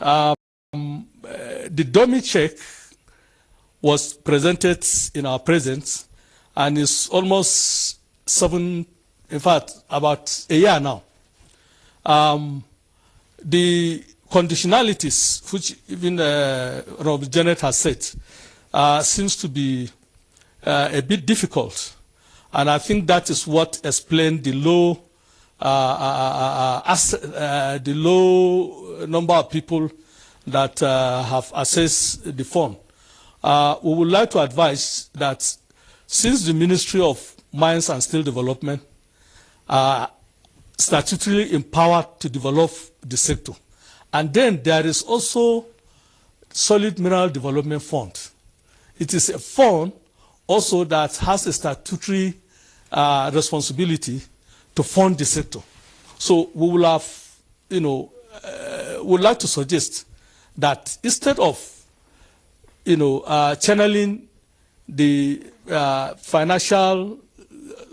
The dummy check was presented in our presence and is almost about a year now. The conditionalities, which even Rob Janet has said, seems to be a bit difficult. And I think that is what explained the low number of people that have accessed the fund. We would like to advise that since the Ministry of Mines and Steel Development are statutorily empowered to develop the sector, and then there is also Solid Mineral Development Fund. It is a fund also that has a statutory responsibility to fund the sector. So we will have, would like to suggest that instead of, channeling the financial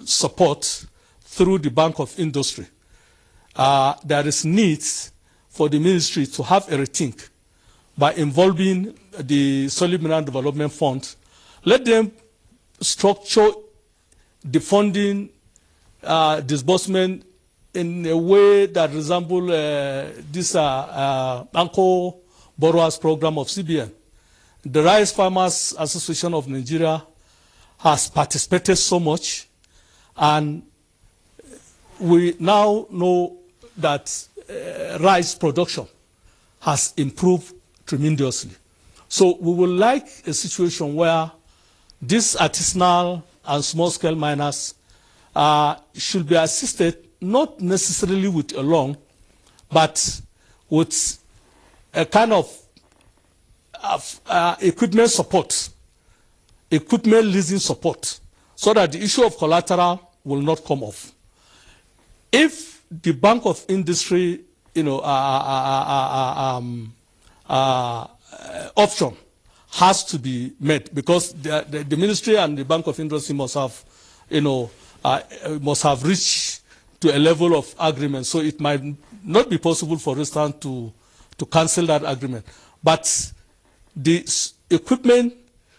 support through the Bank of Industry, there is need for the ministry to have a rethink by involving the Solid Mineral Development Fund. Let them structure the funding disbursement in a way that resembles this Anchor Borrowers Program of CBN. The Rice Farmers Association of Nigeria has participated so much, and we now know that rice production has improved tremendously. So we would like a situation where these artisanal and small-scale miners should be assisted not necessarily with a loan, but with a kind of equipment support, equipment leasing support, so that the issue of collateral will not come off. If the Bank of Industry, option has to be met, because the ministry and the Bank of Industry must have, must have reached to a level of agreement. So it might not be possible, for instance, to cancel that agreement. But the equipment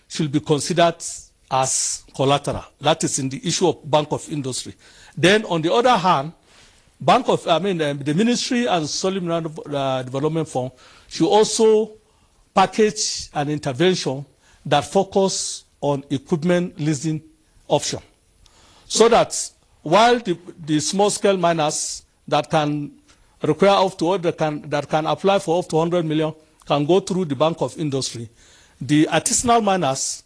should be considered as collateral. That is in the issue of Bank of Industry. Then, on the other hand, the Ministry and Solid Mineral Development Fund should also package an intervention that focus on equipment leasing option, so that while the small-scale miners that can require up to that can apply for up to 100 million can go through the Bank of Industry, the artisanal miners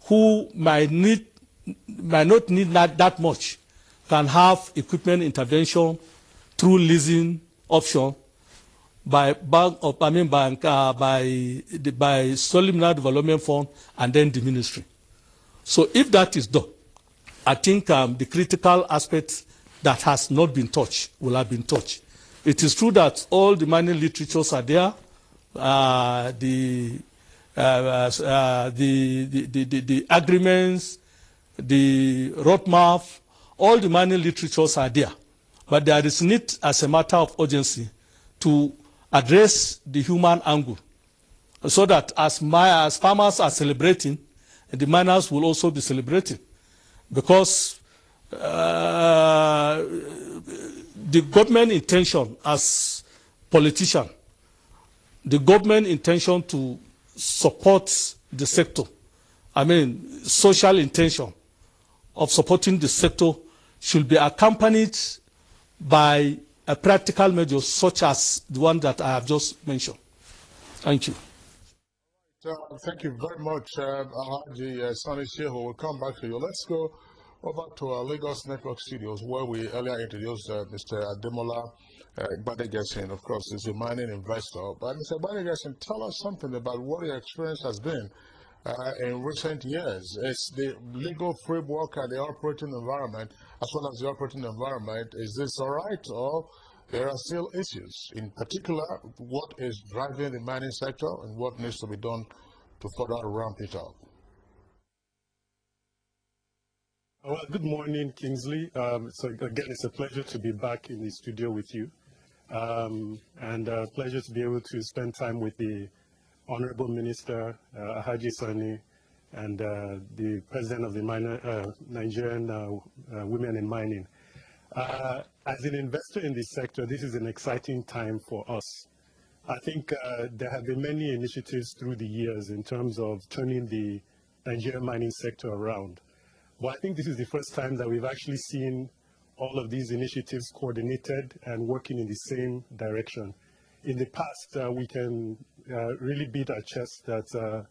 who might not need that much can have equipment intervention through leasing option by Solid Mineral Development Fund and then the ministry. So if that is done, I think the critical aspect that has not been touched will have been touched. It is true that all the mining literatures are there, the agreements, the roadmap, all the mining literatures are there. But there is need, as a matter of urgency, to address the human angle, so that as farmers are celebrating, the miners will also be celebrating. Because the government intention as politician, the government intention to support the sector, social intention of supporting the sector should be accompanied by a practical measure such as the one that I have just mentioned. Thank you. Thank you very much, Alhaji Sani Shehu. We'll come back to you. Let's go over to our Lagos Network Studios, where we earlier introduced Mr. Ademola Gbadegesin. Of course, he's a mining investor. But Mr. Gbadegesin, tell us something about what your experience has been in recent years. Is the legal framework and the operating environment, as well as the operating environment, is this all right, or there are still issues? In particular, what is driving the mining sector and what needs to be done to further ramp it up? Well, good morning, Kingsley. So again, it's a pleasure to be back in the studio with you. and pleasure to be able to spend time with the Honorable Minister, Haji Sani, and the President of the Nigerian Women in Mining. As an investor in this sector, this is an exciting time for us. I think there have been many initiatives through the years in terms of turning the Nigerian mining sector around. But I think this is the first time that we've actually seen all of these initiatives coordinated and working in the same direction. In the past, we can really beat our chest that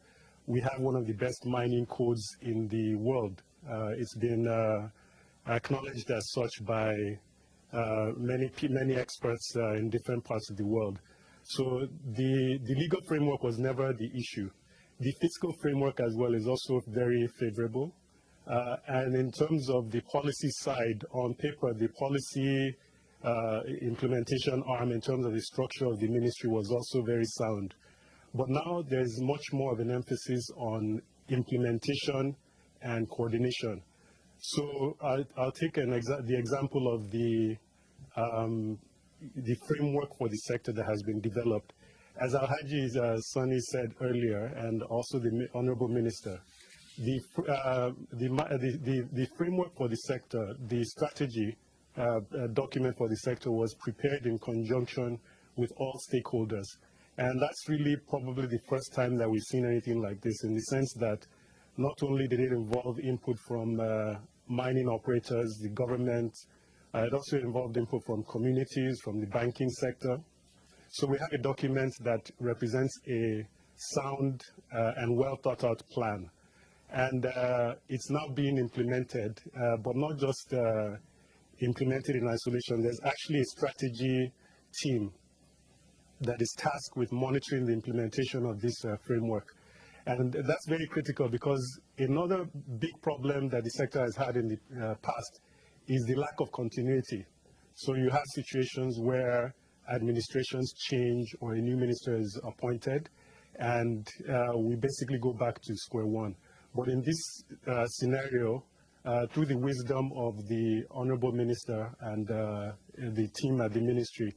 we have one of the best mining codes in the world. It's been acknowledged as such by many experts in different parts of the world. So the legal framework was never the issue. The fiscal framework as well is also very favorable. And in terms of the policy side, on paper, the policy implementation arm in terms of the structure of the ministry was also very sound. But now there's much more of an emphasis on implementation and coordination. So I'll take the example of the framework for the sector that has been developed. As Alhaji Sani said earlier, and also the Honorable Minister, the framework for the sector, the strategy document for the sector was prepared in conjunction with all stakeholders. And that's really probably the first time that we've seen anything like this, in the sense that not only did it involve input from mining operators, the government, it also involved input from communities, from the banking sector. So we have a document that represents a sound and well thought out plan. And it's now being implemented, but not just implemented in isolation. There's actually a strategy team that is tasked with monitoring the implementation of this framework. And that's very critical, because another big problem that the sector has had in the past is the lack of continuity. So you have situations where administrations change or a new minister is appointed, and we basically go back to square one. But in this scenario, through the wisdom of the Honorable Minister and the team at the ministry,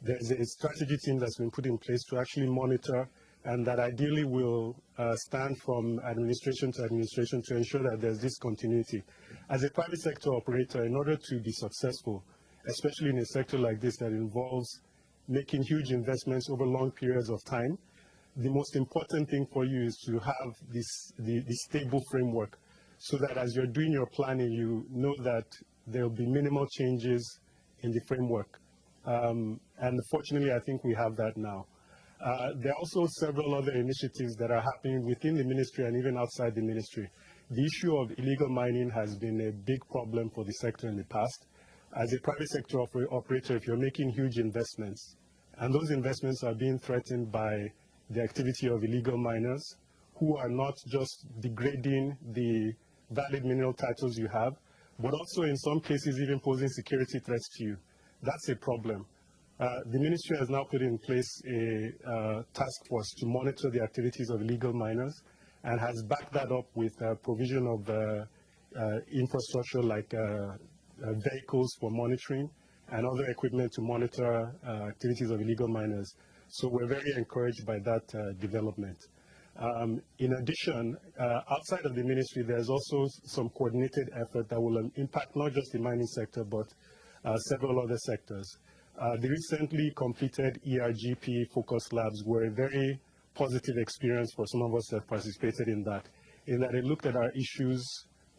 there's a strategy team that's been put in place to actually monitor, and that ideally will stand from administration to administration to ensure that there's this continuity. As a private sector operator, in order to be successful, especially in a sector like this that involves making huge investments over long periods of time, the most important thing for you is to have the stable framework, so that as you're doing your planning, you know that there'll be minimal changes in the framework. And fortunately, I think we have that now. There are also several other initiatives that are happening within the ministry and even outside the ministry. The issue of illegal mining has been a big problem for the sector in the past. As a private sector operator, if you're making huge investments, and those investments are being threatened by the activity of illegal miners, who are not just degrading the valid mineral titles you have, but also in some cases even posing security threats to you, that's a problem. The ministry has now put in place a task force to monitor the activities of illegal miners, and has backed that up with provision of infrastructure like vehicles for monitoring and other equipment to monitor activities of illegal miners. So we're very encouraged by that development. In addition, outside of the ministry, there's also some coordinated effort that will impact not just the mining sector, but several other sectors. The recently completed ERGP focus labs were a very positive experience for some of us that have participated in that it looked at our issues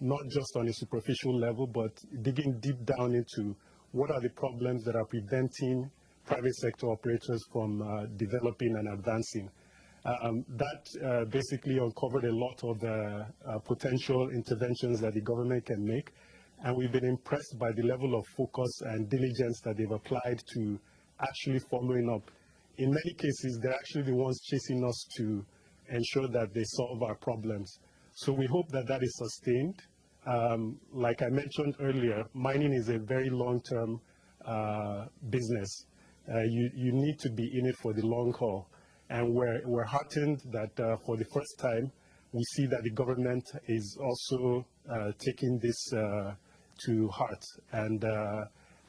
not just on a superficial level, but digging deep down into what are the problems that are preventing private sector operators from developing and advancing. That basically uncovered a lot of the potential interventions that the government can make. And we've been impressed by the level of focus and diligence that they've applied to actually following up. In many cases, they're actually the ones chasing us to ensure that they solve our problems. So we hope that that is sustained. Like I mentioned earlier, mining is a very long-term business. You need to be in it for the long haul. And we're heartened that for the first time, we see that the government is also taking this to heart and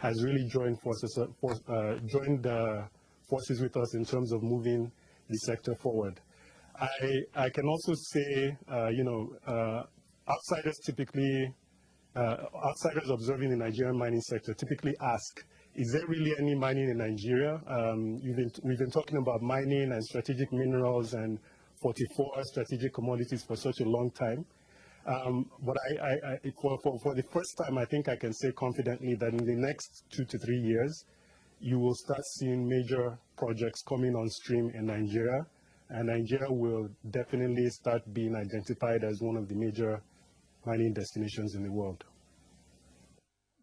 has really joined forces with us in terms of moving the sector forward. I can also say, outsiders typically, outsiders observing the Nigerian mining sector typically ask, is there really any mining in Nigeria? We've been talking about mining and strategic minerals and 44 strategic commodities for such a long time. But for the first time, I think I can say confidently that in the next 2 to 3 years, you will start seeing major projects coming on stream in Nigeria, and Nigeria will definitely start being identified as one of the major mining destinations in the world.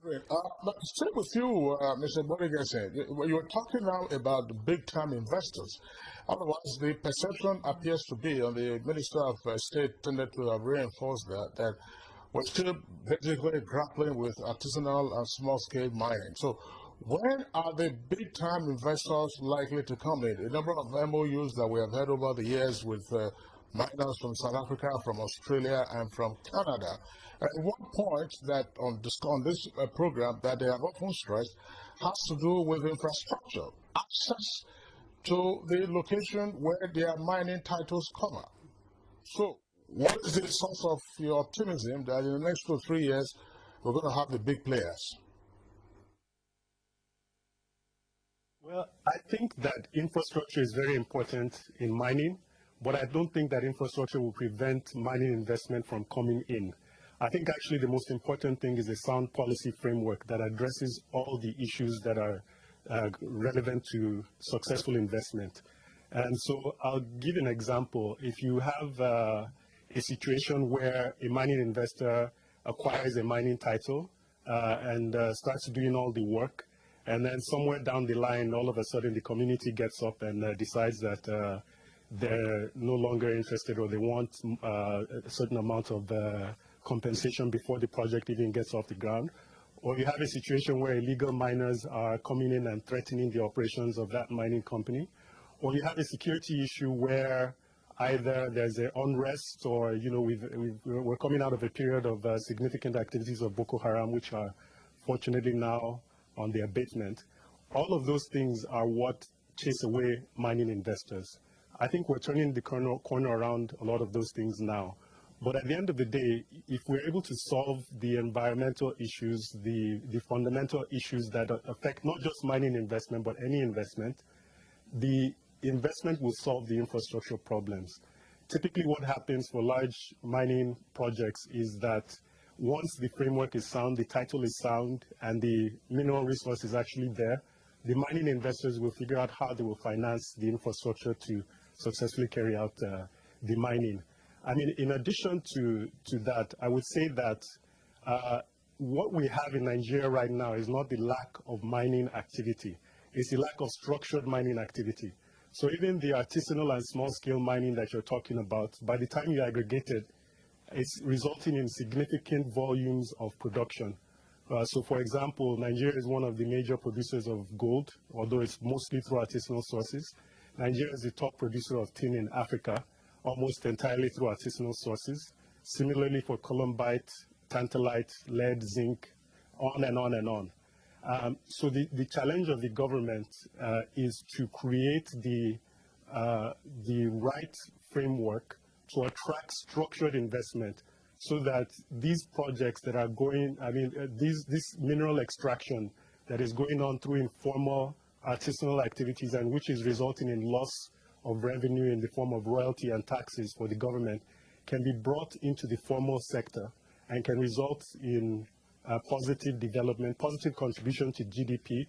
Great. Let's stay with you, Mr. Borigese. You were talking now about the big-time investors. Otherwise, the perception appears to be, and the Minister of State tended to have reinforced that we're still basically grappling with artisanal and small-scale mining. So when are the big-time investors likely to come in? A number of MOUs that we have had over the years with miners from South Africa, from Australia, and from Canada. At one point that on this program that they have often stressed has to do with infrastructure, access to the location where their mining titles cover. So what is the source of your optimism that in the next 2 or 3 years we're going to have the big players? Well, I think that infrastructure is very important in mining, but I don't think that infrastructure will prevent mining investment from coming in. I think actually the most important thing is a sound policy framework that addresses all the issues that are relevant to successful investment. And so I'll give an example. If you have a situation where a mining investor acquires a mining title and starts doing all the work, and then somewhere down the line, all of a sudden the community gets up and decides that they're no longer interested, or they want a certain amount of compensation before the project even gets off the ground. Or you have a situation where illegal miners are coming in and threatening the operations of that mining company. Or you have a security issue where either there's an unrest, or we're coming out of a period of significant activities of Boko Haram, which are fortunately now on the abatement. All of those things are what chase away mining investors. I think we're turning the corner around a lot of those things now. But at the end of the day, if we're able to solve the environmental issues, the fundamental issues that affect not just mining investment, but any investment, the investment will solve the infrastructure problems. Typically what happens for large mining projects is that once the framework is sound, the title is sound, and the mineral resource is actually there, the mining investors will figure out how they will finance the infrastructure to successfully carry out the mining. I mean, in addition to that, I would say that what we have in Nigeria right now is not the lack of mining activity. It's the lack of structured mining activity. So even the artisanal and small-scale mining that you're talking about, by the time you aggregate it, it's resulting in significant volumes of production. So for example, Nigeria is one of the major producers of gold, although it's mostly through artisanal sources. Nigeria is the top producer of tin in Africa, almost entirely through artisanal sources. Similarly for columbite, tantalite, lead, zinc, on and on and on. So the challenge of the government is to create the right framework to attract structured investment, so that these projects that are going, this mineral extraction that is going on through informal artisanal activities, and which is resulting in loss of revenue in the form of royalty and taxes for the government, can be brought into the formal sector and can result in positive development, positive contribution to GDP,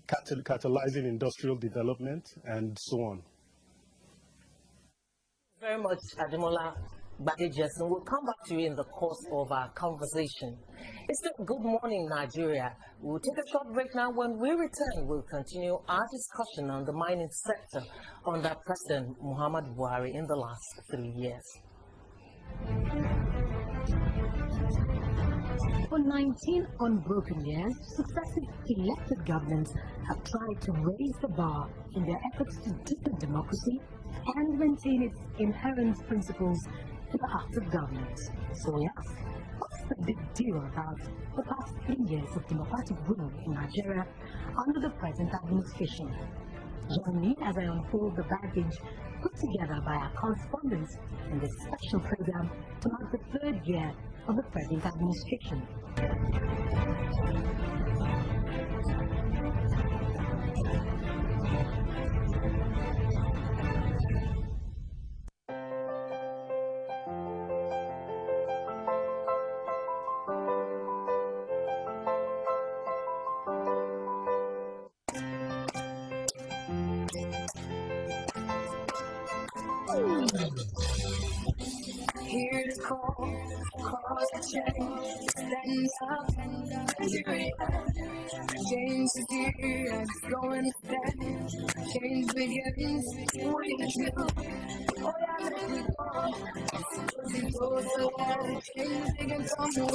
catalyzing industrial development, and so on. Very much, Ademola Badejesin. We'll come back to you in the course of our conversation. It's still Good Morning Nigeria. We'll take a short break now. When we return, we'll continue our discussion on the mining sector under President Muhammad Buhari in the last 3 years. For 19 unbroken years, successive elected governments have tried to raise the bar in their efforts to deepen democracy and maintain its inherent principles in the heart of governance. So we ask, what's a big deal about the past 3 years of democratic rule in Nigeria under the present administration. Join me as I unfold the baggage put together by our correspondents in this special program to mark the 3rd year of the present administration. Here to call, cause a change, stand up, Nigeria. Change is here and it's going fast. Change begins with you. Oh yeah, let me go. It goes so well. Change begins with them.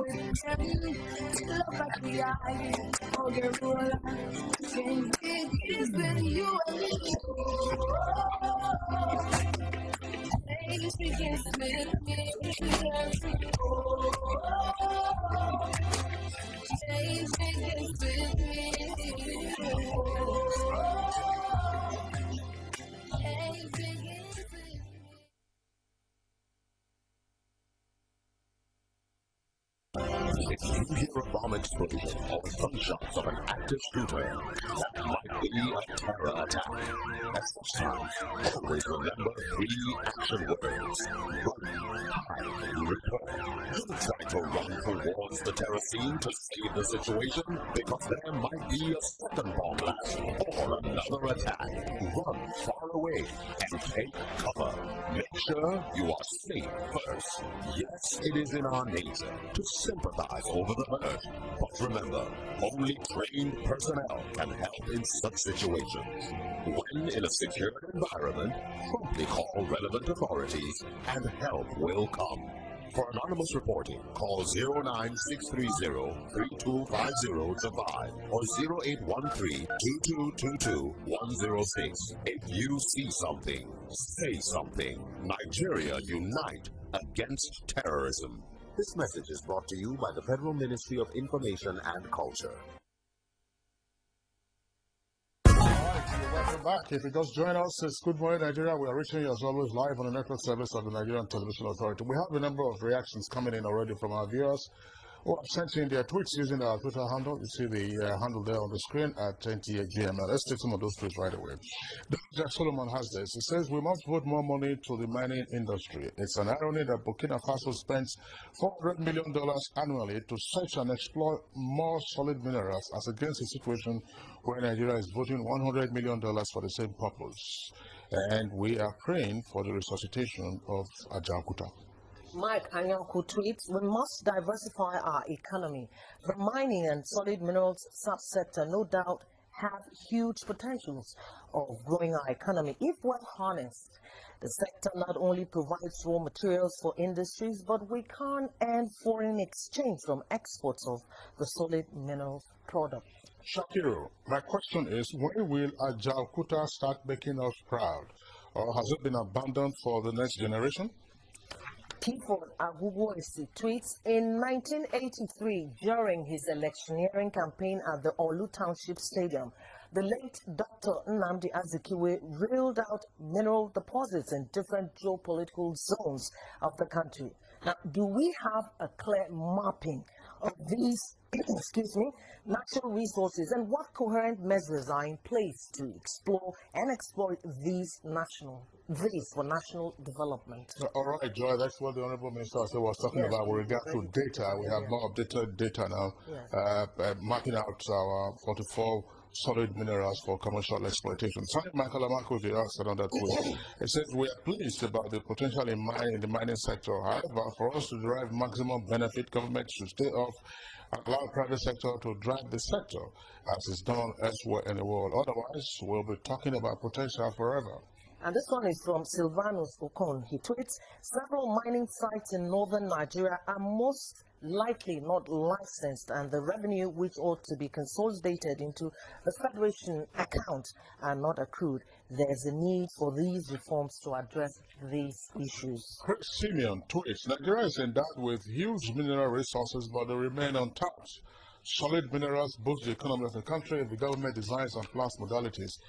Look at the eye of your ruler. Change begins with you and me. Change begins with me. Oh, change begins with me. Oh, change begins with me. If you hear a bomb explosion or gunshots of an active shooter, that might be a terror attack. At such times, always remember 3 action words. Run, hide, report. Don't try to run towards the terror scene to save the situation, because there might be a second bomb blast or another attack. Run far away and take cover. Make sure you are safe first. Yes, it is in our nature to sympathize over the hurt, but remember, only trained personnel can help in such situations. When in a secured environment, promptly call relevant authorities and help will come. For anonymous reporting, call 09630-3250 to 5 or 0813-2222-106. If you see something, say something. Nigeria unite against terrorism. This message is brought to you by the Federal Ministry of Information and Culture. Welcome back. If you just join us, it's Good Morning Nigeria. We are reaching you as always live on the network service of the Nigerian Television Authority. We have a number of reactions coming in already from our viewers who have sent in their tweets using our Twitter handle. You see the handle there on the screen at NTA Let's take some of those tweets right away. Jack Solomon has this. He says, we must put more money to the mining industry. It's an irony that Burkina Faso spends $400 million annually to search and explore more solid minerals as against a situation where Nigeria is voting $100 million for the same purpose. And we are praying for the resuscitation of Ajaokuta. Mike Anyanku tweets, we must diversify our economy. The mining and solid minerals subsector no doubt have huge potentials of growing our economy if well harnessed. The sector not only provides raw materials for industries, but we can earn foreign exchange from exports of the solid mineral product. Shakiru, my question is, when will Ajaokuta start making us proud? Or has it been abandoned for the next generation? Clifford Aguguesi tweets, in 1983, during his electioneering campaign at the Olu Township Stadium, the late Dr. Nnamdi Azikiwe reeled out mineral deposits in different geopolitical zones of the country. Now, do we have a clear mapping of these natural resources, and what coherent measures are in place to explore and exploit these for national development? All right, Joy, that's what the Honorable Minister was talking about with regard to data. We have more updated data now, mapping out our 44 solid minerals for commercial exploitation. Simon Michael Amako asked on that point. It says we are pleased about the potential in the mining sector. However, for us to derive maximum benefit, government should stay off and allow private sector to drive the sector as is done elsewhere in the world. Otherwise, we'll be talking about potential forever. And this one is from Silvanus Okon. He tweets, several mining sites in northern Nigeria are most likely not licensed, and the revenue which ought to be consolidated into the Federation account are not accrued. There's a need for these reforms to address these issues. Chris Simeon tweets, Nigeria is endowed with huge mineral resources, but they remain untapped. Solid minerals boost the economy of the country if the government designs and plans modalities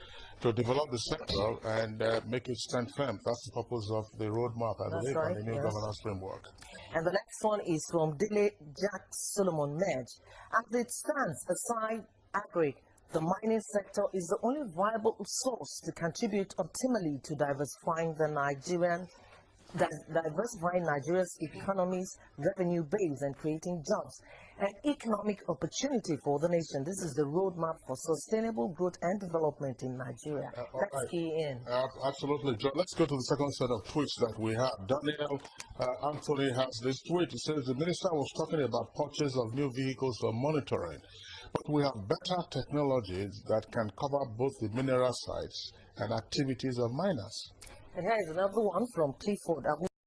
to develop the sector and make it stand firm. That's the purpose of the roadmap, I believe, and the new governance framework. And the next one is from Dele Jack Solomon Medj. As it stands, aside agri, the mining sector is the only viable source to contribute optimally to diversifying Nigeria's economy's revenue base and creating jobs and economic opportunity for the nation. This is the roadmap for sustainable growth and development in Nigeria. That's key in. Absolutely. John, let's go to the second set of tweets that we have. Daniel Anthony has this tweet. He says the minister was talking about purchase of new vehicles for monitoring, but we have better technologies that can cover both the mineral sites and activities of miners. And here is another one from Clifford.